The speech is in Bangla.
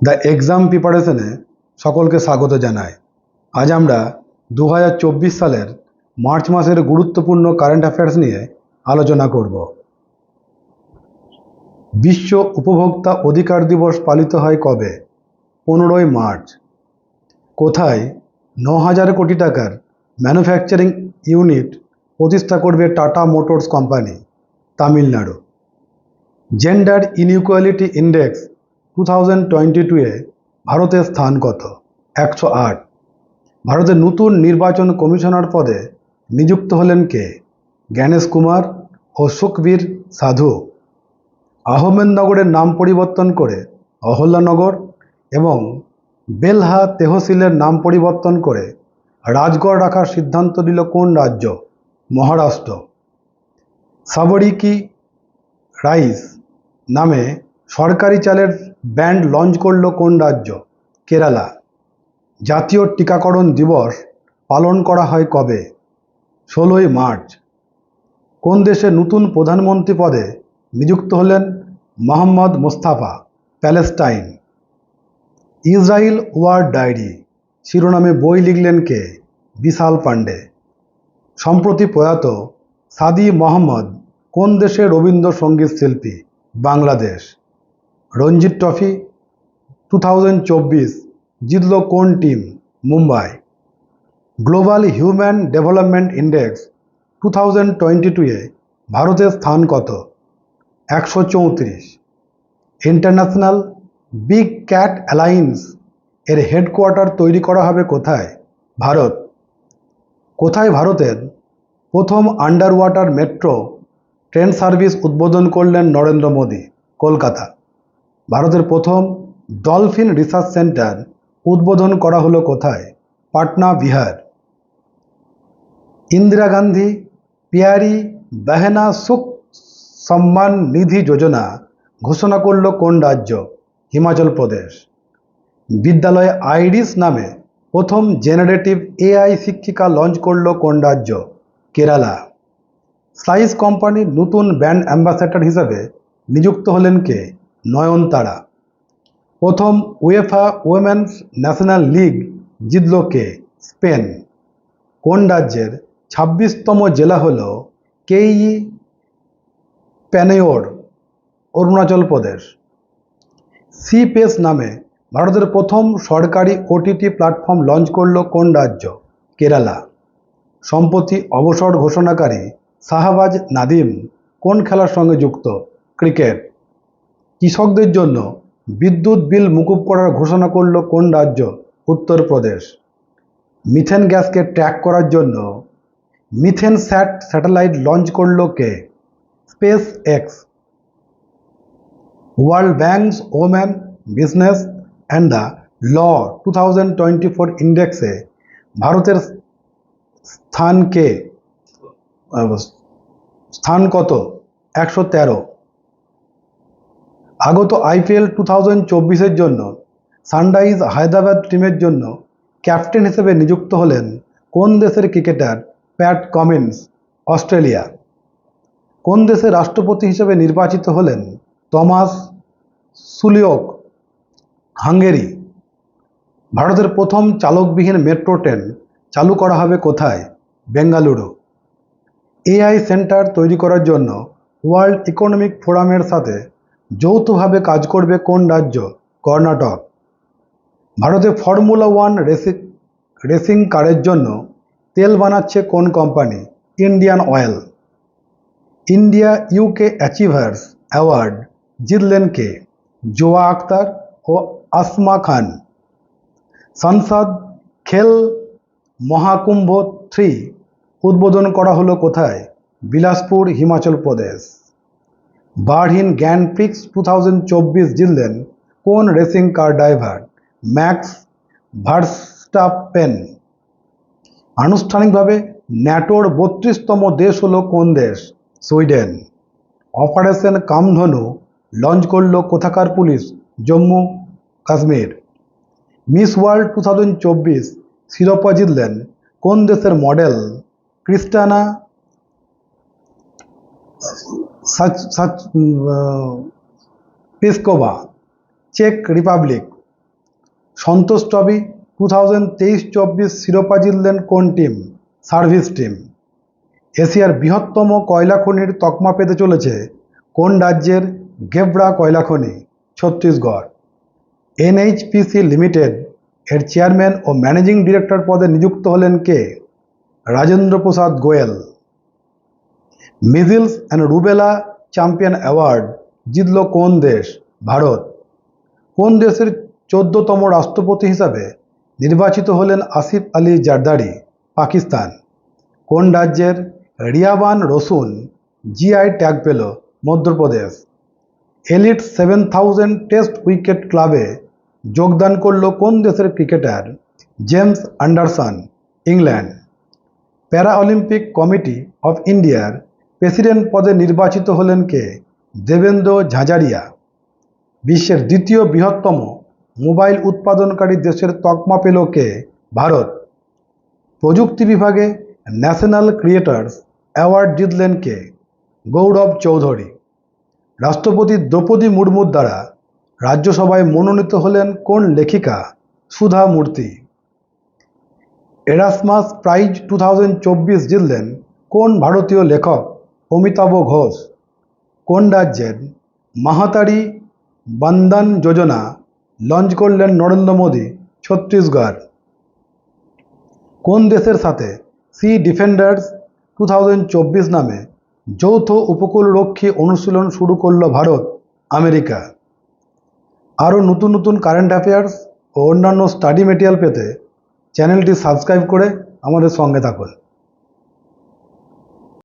দ্য এক্সাম প্রিপারেশনে সকলকে স্বাগত জানাই। আজ আমরা 2024 সালের মার্চ মাসের গুরুত্বপূর্ণ কারেন্ট অ্যাফেয়ার্স নিয়ে আলোচনা করব। বিশ্ব উপভোক্তা অধিকার দিবস পালিত হয় কবে? 15ই মার্চ। কোথায় 9,000 কোটি টাকার ম্যানুফ্যাকচারিং ইউনিট প্রতিষ্ঠা করবে Tata Motors company? Tamil Nadu. Gender inequality index 2022-এ ভারতের স্থান কত? 108। ভারতের নতুন নির্বাচন কমিশনার পদে নিযুক্ত হলেন কে? জ্ঞানেশ কুমার ও সুখবীর সাধু। আহমেদনগরের নাম পরিবর্তন করে অহল্যানগর এবং বেলহা তেহসিলের নাম পরিবর্তন করে রাজগড় রাখার সিদ্ধান্ত নিল কোন রাজ্য? মহারাষ্ট্র। সাবরি কি রাইস নামে সরকারি চালের ব্র্যান্ড লঞ্চ করল কোন রাজ্য? কেরালা। জাতীয় টিকাকরণ দিবস পালন করা হয় কবে? 16ই মার্চ। কোন দেশে নতুন প্রধানমন্ত্রী পদে নিযুক্ত হলেন Mohammad Mustafa? Palestine. Israel war diary শিরোনামে বই লিখলেন কে? বিশাল পাণ্ডে। সম্প্রতি প্রয়াত সাদি মোহাম্মদ কোন দেশের রবীন্দ্রসঙ্গীত শিল্পী? বাংলাদেশ। রঞ্জি ট্রফি 2024 জিতল কোন team? Mumbai. Global human development index 2022-এ ভারতের স্থান কত? 134। ইন্টারন্যাশনাল বিগ ক্যাট অ্যালায়েন্স এর হেডকোয়ার্টার তৈরি করা হবে কোথায়? ভারত। কোথায় ভারতের প্রথম under water metro train service উদ্বোধন করলেন নরেন্দ্র মোদী? কলকাতা। ভারতের প্রথম ডলফিন রিসার্চ সেন্টার উদ্বোধন করা হলো কোথায়? পাটনা, বিহার। ইন্দিরা গান্ধী প্যারি বেহেনা সুখ সম্মান নিধি যোজনা ঘোষণা করল কোন রাজ্য? হিমাচল প্রদেশ। বিদ্যালয়ে আইরিস নামে প্রথম জেনারেটিভ এআই শিক্ষিকা লঞ্চ করল কোন রাজ্য? কেরালা। স্লাইস কোম্পানির নতুন ব্র্যান্ড অ্যাম্বাসেডর হিসেবে নিযুক্ত হলেন কে? নয়নতারা। প্রথম উয়েফা উইমেন্স ন্যাশনাল লিগ জিতল কে? স্পেন। কোন রাজ্যের 26তম জেলা হল কেই প্যানেওর? অরুণাচল প্রদেশ। সি পেস নামে ভারতের প্রথম সরকারি ওটিটি প্ল্যাটফর্ম লঞ্চ করল কোন রাজ্য? কেরালা। সম্প্রতি অবসর ঘোষণাকারী শাহবাজ নাদিম কোন খেলার সঙ্গে যুক্ত? ক্রিকেট। কৃষকদের জন্য বিদ্যুৎ বিল মকুব করার ঘোষণা করল কোন রাজ্য? উত্তরপ্রদেশ। মিথেন গ্যাসকে ট্র্যাক করার জন্য মিথেন স্যাটেলাইট লঞ্চ করল কে? Space X. World Bank's women business and the law 2024 ইন্ডেক্সে ভারতের স্থান কত? 113। আগত আইপিএল 2024-এর জন্য সানরাইজ হায়দ্রাবাদ টিমের জন্য ক্যাপ্টেন হিসেবে নিযুক্ত হলেন কোন দেশের ক্রিকেটার? Pat Cummins, Australia. কোন দেশের রাষ্ট্রপতি হিসেবে নির্বাচিত হলেন টমাস সুলিওক? হাঙ্গেরি। ভারতের প্রথম চালকবিহীন মেট্রো ট্রেন চালু করা হবে কোথায়? বেঙ্গালুরু। এআই সেন্টার তৈরি করার জন্য ওয়ার্ল্ড ইকোনমিক ফোরামের সাথে যৌথভাবে কাজ করবে কোন রাজ্য? কর্ণাটক। ভারতে ফর্মুলা 1 রেসিং কারের জন্য তেল বানাচ্ছে কোন company? Indian oil. India UK achievers award জিতলেন কে? জোয়া আক্তার ও আসমা খান। সংসদ খেল মহাকুম্ভ 3 উদ্বোধন করা হলো কোথায়? Bilaspur, Himachal Pradesh. Berlin grand Prix 2024 জিতলেন কোন racing car driver? Max Verstappen. আনুষ্ঠানিকভাবে ন্যাটোর 32তম দেশ হলো কোন দেশ? সুইডেন। অপারেশন কামধনু লঞ্চ করল কোথাকার police? Jammu Kashmir. Miss World 2024 শিরোপা জিতলেন কোন দেশের মডেল? ক্রিস্টানা পিস্কোভা, চেক রিপাবলিক। সন্তোষ ট্রফি 2023-24 শিরোপা জিতলেন কোন টিম? Service team. এশিয়ার বৃহত্তম কয়লা খনির তকমা পেতে চলেছে কোন রাজ্যের? গেবরা কয়লা খনি, ছত্তিশগড়। এনএইচপিসি লিমিটেড এর চেয়ারম্যান ও ম্যানেজিং ডিরেক্টর পদে নিযুক্ত হলেন কে? Rajendra Prasad Goyal. Measles and rubella champion award জিতল কোন দেশ? ভারত। কোন দেশের 14তম রাষ্ট্রপতি হিসাবে নির্বাচিত হলেন আসিফ আলী জারদারি? পাকিস্তান। কোন রাজ্যের রিয়াবান রসুন জিআই ট্যাগ পেল? মধ্যপ্রদেশ। এলিট 7000 টেস্ট উইকেট ক্লাবে যোগদান করল কোন দেশের ক্রিকেটার? James Anderson, England. প্যারা অলিম্পিক কমিটি অফ ইন্ডিয়ার প্রেসিডেন্ট পদে নির্বাচিত হলেন কে? দেবেন্দ্র ঝাঝারিয়া। বিশ্বের দ্বিতীয় বৃহত্তম মোবাইল উৎপাদনকারী দেশের তকমা পেল কে? ভারত। প্রযুক্তি বিভাগে ন্যাশনাল ক্রিয়েটর্স অ্যাওয়ার্ড জিতলেন কে? গৌরব চৌধুরী। রাষ্ট্রপতি দ্রৌপদী মুর্মুর দ্বারা রাজ্যসভায় মনোনীত হলেন কোন লেখিকা? সুধা মূর্তি। এরাসমাস প্রাইজ 2024 জিতলেন কোন ভারতীয় লেখক? অমিতাভ ঘোষ। কোন রাজ্যের মাহাতারি বন্দন যোজনা লঞ্চ করলেন নরেন্দ্র মোদী? ছত্তিশগড়। কোন দেশের সাথে সি ডিফেন্ডার্স 2024 নামে যৌথ উপকূলরক্ষী অনুশীলন শুরু করল ভারত? আমেরিকা। আরও নতুন নতুন কারেন্ট অ্যাফেয়ার্স ও অন্যান্য স্টাডি মেটেরিয়াল পেতে চ্যানেলটি সাবস্ক্রাইব করে আমাদের সঙ্গে থাকুন।